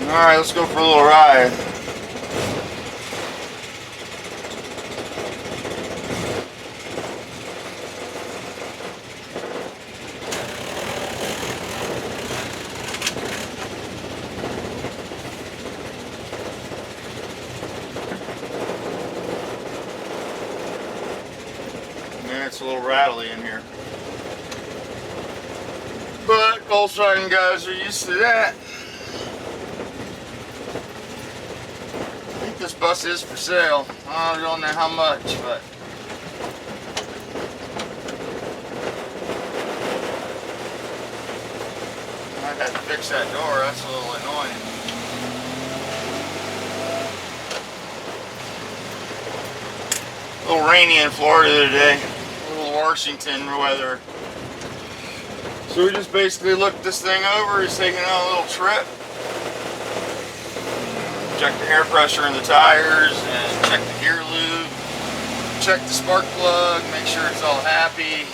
Alright, let's go for a little ride. It's a little rattly in here, but Volkswagen guys are used to that. I think this bus is for sale. I don't know how much, but I had to fix that door. That's a little annoying. A little rainy in Florida today. Washington weather. So we just basically looked this thing over. He's taking on a little trip. Check the air pressure in the tires and check the gear lube. Check the spark plug, make sure it's all happy.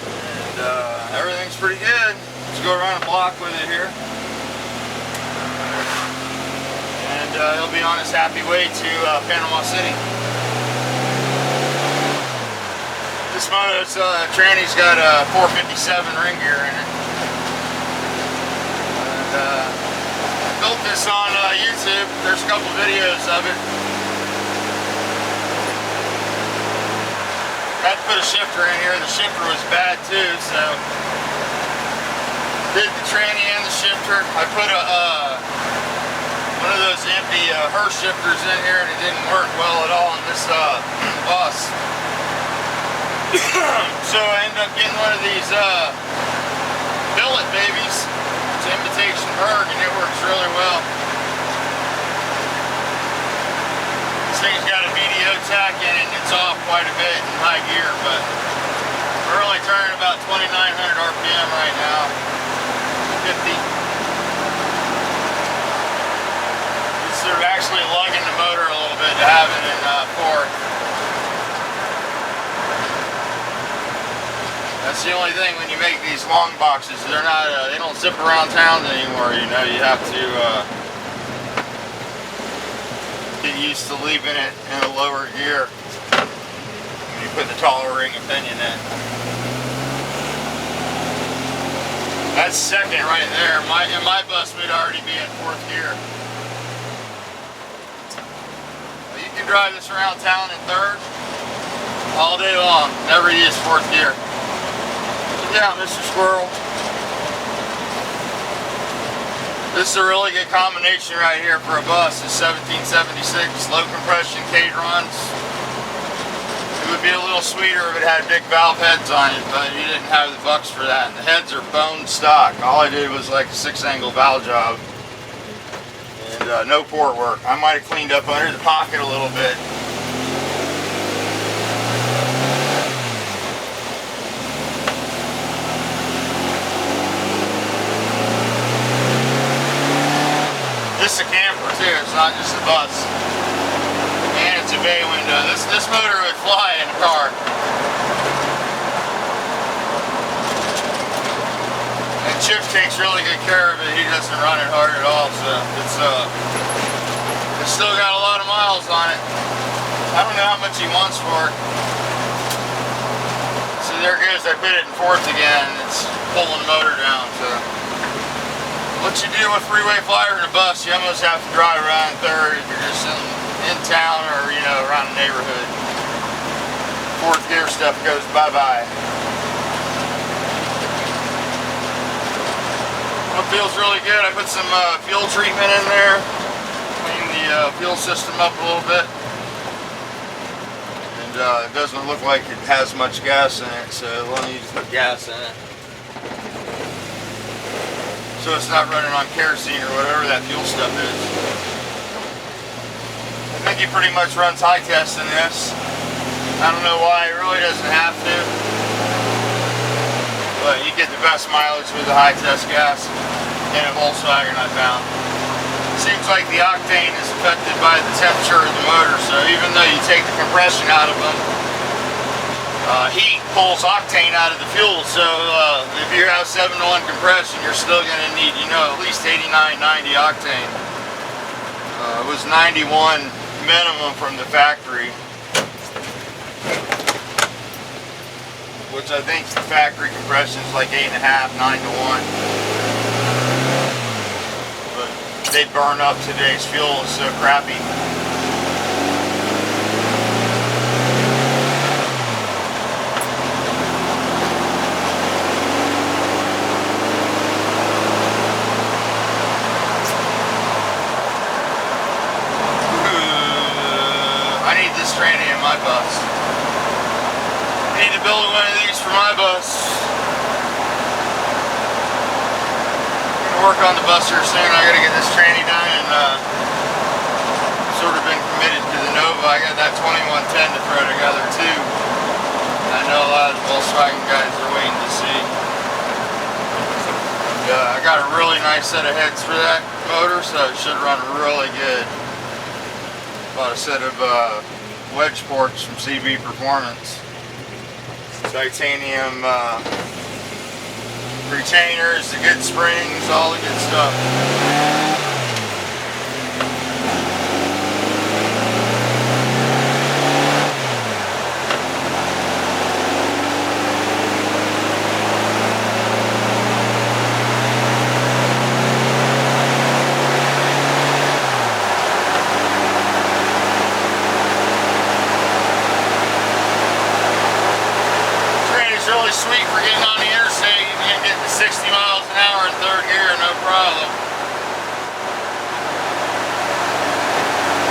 And everything's pretty good. Let's go around the block with it here. And he'll be on his happy way to Panama City. This motor's tranny's got a 457 ring gear in it. And, I built this on YouTube. There's a couple videos of it. Had to put a shifter in here. The shifter was bad too, so did the tranny and the shifter. I put one of those empty Hurst shifters in here, and it didn't work well at all in this bus. So I ended up getting one of these billet babies. It's Imitation Berg, and it works really well. This thing's got a BDO tack in it, and it's off quite a bit in high gear, but we're only turning about 2,900 RPM right now. 50. It's sort of actually lugging the motor a little bit to have it in fourth. That's the only thing when you make these long boxes. They're not, they don't zip around town anymore, you know. You have to get used to leaving it in a lower gear when you put the taller ring of pinion in. That's second right there. In my bus, we'd already be in fourth gear. You can drive this around town in third all day long. Never use fourth gear. Yeah, Mr. Squirrel. This is a really good combination right here for a bus. It's 1776, low compression K-Drons. It would be a little sweeter if it had big valve heads on it, but you didn't have the bucks for that. And the heads are bone stock. All I did was like a 6-angle valve job. And no port work. I might have cleaned up under the pocket a little bit. This is a camper too, it's not just a bus. And it's a bay window. This motor would fly in a car. And Chip takes really good care of it. He doesn't run it hard at all, so it's still got a lot of miles on it. I don't know how much he wants for it. So there it goes, I put it in fourth again, and it's pulling the motor down, so. What you do with freeway flyer in a bus, you almost have to drive around in third if you're just in town or, you know, around the neighborhood. Fourth gear stuff goes bye-bye. It feels really good. I put some fuel treatment in there, clean the fuel system up a little bit. And it doesn't look like it has much gas in it, so let me just put gas in it. So it's not running on kerosene or whatever that fuel stuff is. I think he pretty much runs high test in this. I don't know why, he really doesn't have to. But you get the best mileage with the high test gas in a Volkswagen, I found. It seems like the octane is affected by the temperature of the motor, so even though you take the compression out of them, heat pulls octane out of the fuel, so if you have 7-to-1 compression, you're still going to need, you know, at least 89, 90 octane. It was 91 minimum from the factory, which I think the factory compression is like 8.5, 9-to-1. But they burn up today's fuel, it's so crappy. I need this tranny in my bus. I need to build one of these for my bus. I'm gonna work on the bus here soon. I gotta get this tranny done, and sort of been committed to the Nova. I got that 2110 to throw together too. I know a lot of the Volkswagen guys are waiting to see. I got a really nice set of heads for that motor, so it should run really good. Bought a set of wedge ports from CB Performance. Titanium retainers, the good springs, all the good stuff. Really sweet for getting on the interstate. You can get to 60 miles an hour in third gear, no problem.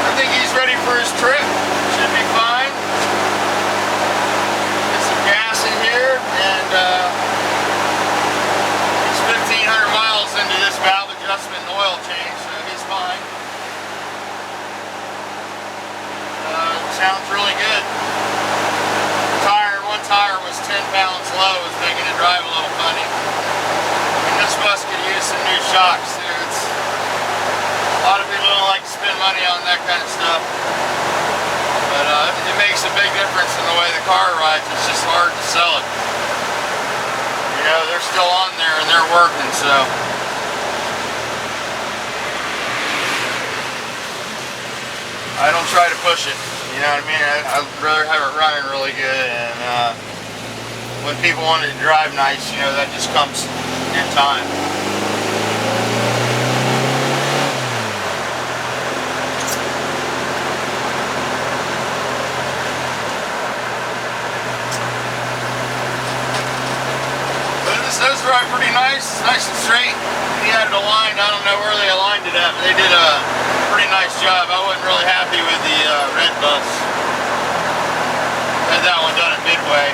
I think he's ready for his trip. Should be fine. Get some gas in here, and he's 1,500 miles into this valve adjustment and oil change, so he's fine. Sounds really good. One tire was 10 pounds low, was making it drive a little funny. And this bus could use some new shocks too. A lot of people don't like to spend money on that kind of stuff, but it makes a big difference in the way the car rides. It's just hard to sell it. You know, they're still on there and they're working, so. I don't try to push it. You know what I mean? I'd rather have it running really good, and when people want it to drive nice, you know, that just comes in time. But this does drive pretty nice. It's nice and straight. He had it aligned. I don't know where they aligned it at, but they did a pretty nice job. I wasn't really happy with the red bus. Had that one done at Midway,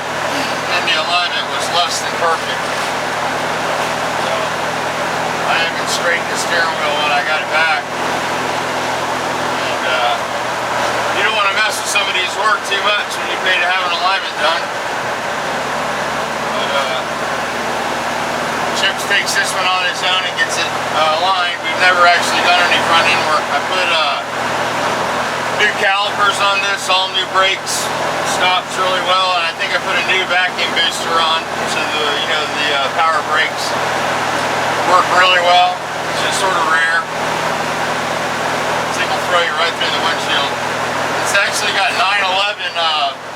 and the alignment was less than perfect. So I even straightened the steering wheel when I got it back. And you don't want to mess with somebody's work too much when you pay to have an alignment done. But Chips takes this one on his own and gets it aligned. We've never actually done any front end work. I put new calipers on this, all new brakes, stops really well, and I think I put a new vacuum booster on, so the power brakes work really well. It's just sort of rare. This thing will throw you right through the windshield. It's actually got 911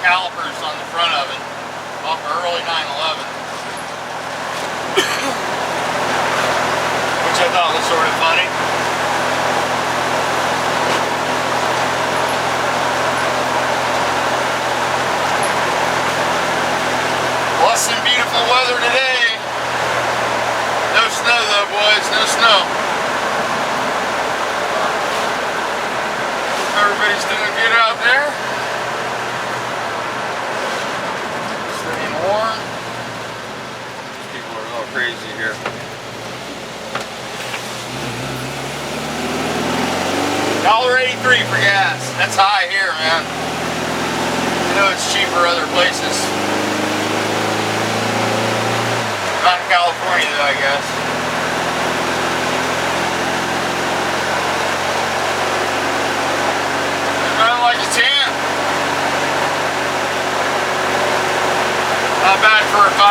calipers on the front of it, off early 911. Which I thought was sort of funny. Less than beautiful weather today. No snow though, boys, no snow. Everybody's doing good out there. Staying warm. People are a little crazy here. $1.83 for gas. That's high here, man. I know it's cheaper other places. Not in California though, I guess. It's running like a 10.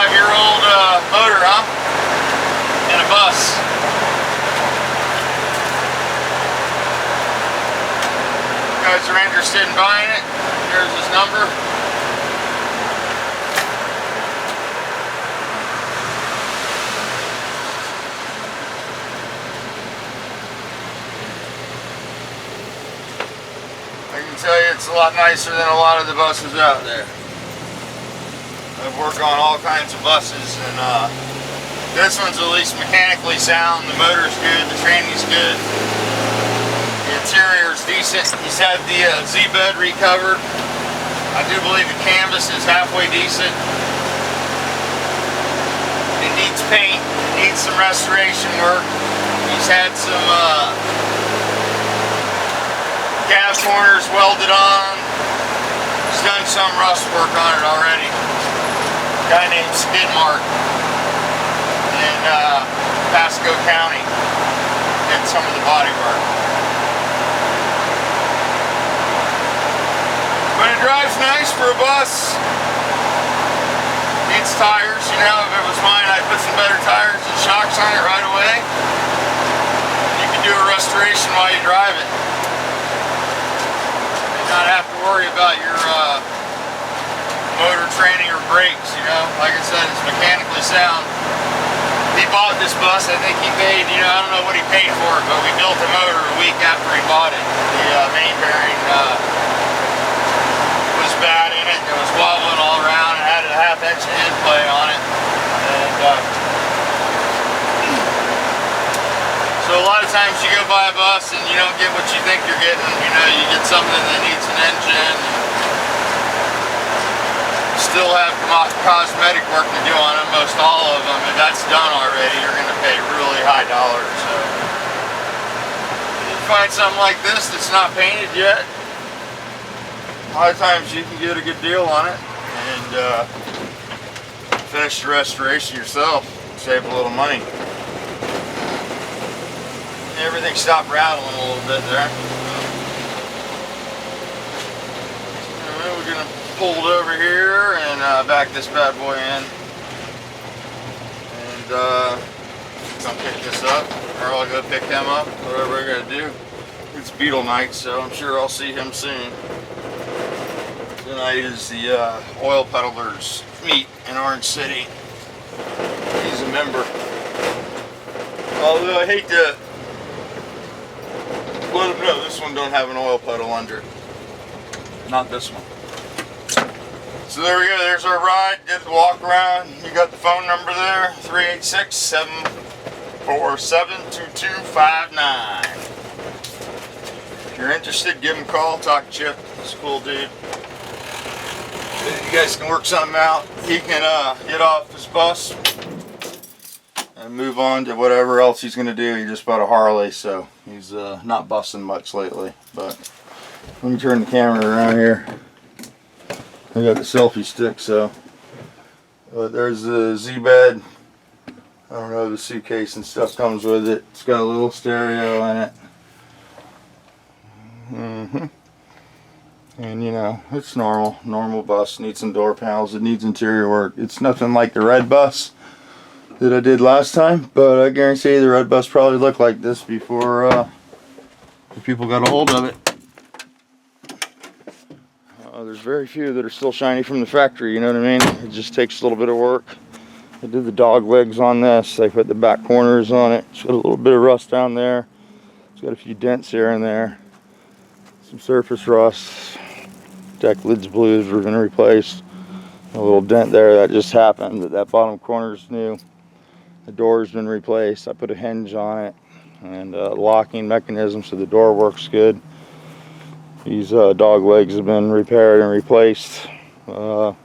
5-year-old motor, huh? And a bus. If you guys are interested in buying it, here's his number. I can tell you it's a lot nicer than a lot of the buses out there. I've worked on all kinds of buses, and this one's at least mechanically sound. The motor's good, the training's good, the interior's decent. He's had the Z-bed recovered. I do believe the canvas is halfway decent. It needs paint, it needs some restoration work. He's had some cab corners welded on. He's done some rust work on it already. A guy named Skidmark in Pasco County did some of the body work. But it drives nice for a bus. Needs tires, you know. If it was mine, I'd put some better tires and shocks on it right away. You can do a restoration while you drive it. Not have to worry about your motor training or brakes, you know. Like I said, it's mechanically sound. He bought this bus, I think he paid, you know, I don't know what he paid for it, but we built the motor a week after he bought it. The main bearing was bad in it. It was wobbling all around. It had a 1/2 inch end play on it. And so a lot of times you go buy a bus and you don't get what you think you're getting. You know, you get something that needs an engine. Still have cosmetic work to do on them, most all of them. If that's done already, you're going to pay really high dollars. So if you find something like this that's not painted yet, a lot of times you can get a good deal on it and finish the restoration yourself, save a little money. Everything stopped rattling a little bit there. Anyway, we're going to pull it over here and back this bad boy in. And come pick this up, or I'll go pick him up, whatever I got to do. It's Beetle night, so I'm sure I'll see him soon. Tonight is the oil peddlers meet in Orange City. He's a member. Although I hate to let him know this one don't have an oil puddle under it. Not this one. So there we go, there's our ride. Did the walk around. You got the phone number there, 386-747-2259. If you're interested, give him a call, talk to Chip. He's a cool dude. You guys can work something out. He can get off his bus and move on to whatever else he's going to do. He just bought a Harley, so he's not busting much lately. But let me turn the camera around here. I got the selfie stick, so there's the Z-bed. I don't know, the suitcase and stuff comes with it. It's got a little stereo in it. And you know, it's normal bus. Needs some door panels. It needs interior work. It's nothing like the red bus that I did last time, but I guarantee you the red bus probably looked like this before people got a hold of it. There's very few that are still shiny from the factory, you know what I mean? It just takes a little bit of work. I did the dog legs on this. I put the back corners on it. It's got a little bit of rust down there. It's got a few dents here and there. Some surface rust. Deck lids blues were going to replace. A little dent there that just happened. That bottom corner's new. The door's been replaced. I put a hinge on it and a locking mechanism so the door works good. These dog legs have been repaired and replaced. You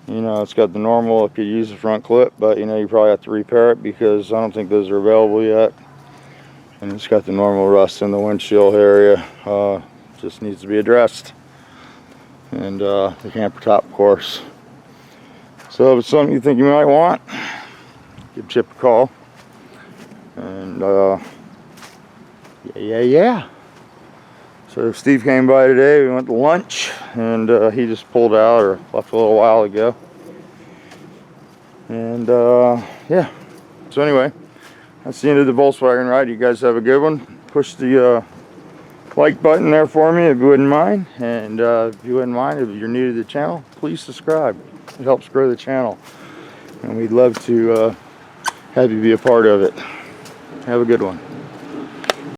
know, it's got the normal if you use the front clip, but you know, you probably have to repair it because I don't think those are available yet. And it's got the normal rust in the windshield area. Just needs to be addressed. And the camper top, of course. So if it's something you think you might want, give Chip a call. And yeah. So Steve came by today. We went to lunch, and he just pulled out or left a little while ago. And yeah, so anyway, that's the end of the Volkswagen ride. You guys have a good one. Push the like button there for me if you wouldn't mind. And if you wouldn't mind, if you're new to the channel, please subscribe. It helps grow the channel. And we'd love to have you be a part of it. Have a good one.